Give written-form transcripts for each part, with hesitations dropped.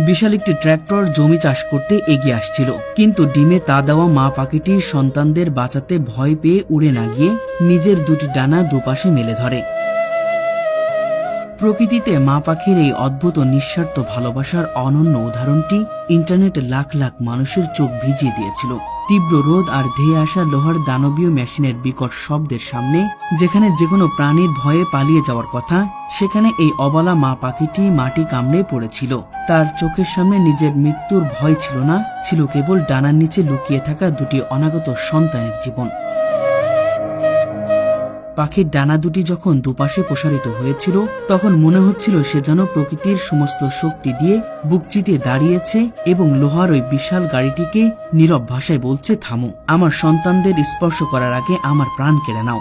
বিশাল একটি ট্র্যাক্টর জমি চাষ করতে এগিয়ে আসছিল, কিন্তু ডিমে তা দেওয়া মা পাখিটি সন্তানদের বাঁচাতে ভয় পেয়ে উড়ে না গিয়ে নিজের দুটি ডানা দুপাশে মেলে ধরে। প্রকৃতিতে মা পাখির এই অদ্ভুত ও নিঃস্বার্থ ভালোবাসার অনন্য উদাহরণটি ইন্টারনেটে লাখ লাখ মানুষের চোখ ভিজিয়ে দিয়েছিল। তীব্র রোদ আর ধেয়ে আসা লোহার দানবীয় মেশিনের বিকট শব্দের সামনে, যেখানে যে কোনো প্রাণীর ভয়ে পালিয়ে যাওয়ার কথা, সেখানে এই অবলা মা পাখিটি মাটি কামড়ে পড়েছিল। তার চোখের সামনে নিজের মৃত্যুর ভয় ছিল না, ছিল কেবল ডানার নিচে লুকিয়ে থাকা দুটি অনাগত সন্তানের জীবন। পাখির ডানা দুটি যখন দুপাশে প্রসারিত হয়েছিল, তখন মনে হচ্ছিল সে যেন প্রকৃতির সমস্ত শক্তি দিয়ে বুক চিতিয়ে দাঁড়িয়েছে এবং লোহার ওই বিশাল গাড়িটিকে নীরব ভাষায় বলছে, থামো, আমার সন্তানদের স্পর্শ করার আগে আমার প্রাণ কেড়ে নাও।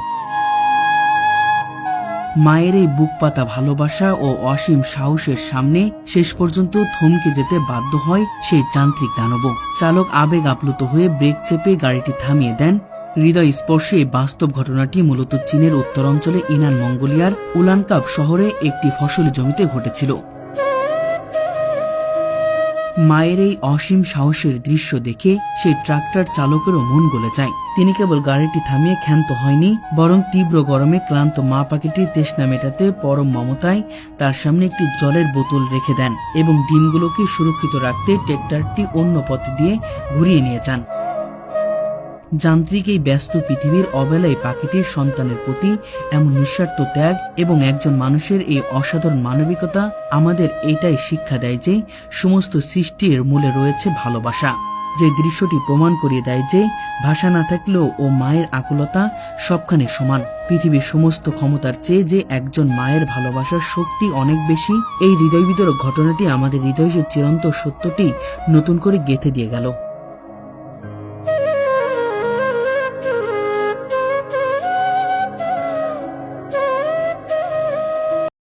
মায়ের এই বুক পাতা ভালোবাসা ও অসীম সাহসের সামনে শেষ পর্যন্ত থমকে যেতে বাধ্য হয় সেই যান্ত্রিক দানব। চালক আবেগ আপ্লুত হয়ে ব্রেক চেপে গাড়িটি থামিয়ে দেন। হৃদয় স্পর্শে এই বাস্তব ঘটনাটি মূলত চীনের উত্তরাঞ্চলে ইনান মঙ্গোলিয়ার উলানকাপ শহরে একটি ফসলি জমিতে ঘটেছিল। মায়ের এই অসীম সাহসের দৃশ্য দেখে সেই ট্রাক্টর চালকেরও মন গলে যায়। তিনি কেবল গাড়িটি থামিয়ে ক্ষান্ত হয়নি, বরং তীব্র গরমে ক্লান্ত মা পাখিটির তৃষ্ণা মেটাতে পরম মমতায় তার সামনে একটি জলের বোতল রেখে দেন এবং ডিমগুলোকে সুরক্ষিত রাখতে ট্রাক্টরটি অন্য পথ দিয়ে ঘুরিয়ে নিয়ে যান। যান্ত্রিক এই ব্যস্ত পৃথিবীর অবেলায় পাখিটির সন্তানের প্রতি এমন নিঃস্বার্থ ত্যাগ এবং একজন মানুষের এই অসাধারণ মানবিকতা আমাদের এটাই শিক্ষা দেয় যে সমস্ত সৃষ্টির মূলে রয়েছে ভালোবাসা। যে দৃশ্যটি প্রমাণ করিয়ে দেয় যে ভাষা না থাকলেও ও মায়ের আকুলতা সবখানে সমান। পৃথিবীর সমস্ত ক্ষমতার চেয়ে যে একজন মায়ের ভালোবাসার শক্তি অনেক বেশি, এই হৃদয় বিদারক ঘটনাটি আমাদের হৃদয়ের চিরন্তন সত্যটি নতুন করে গেঁথে দিয়ে গেল।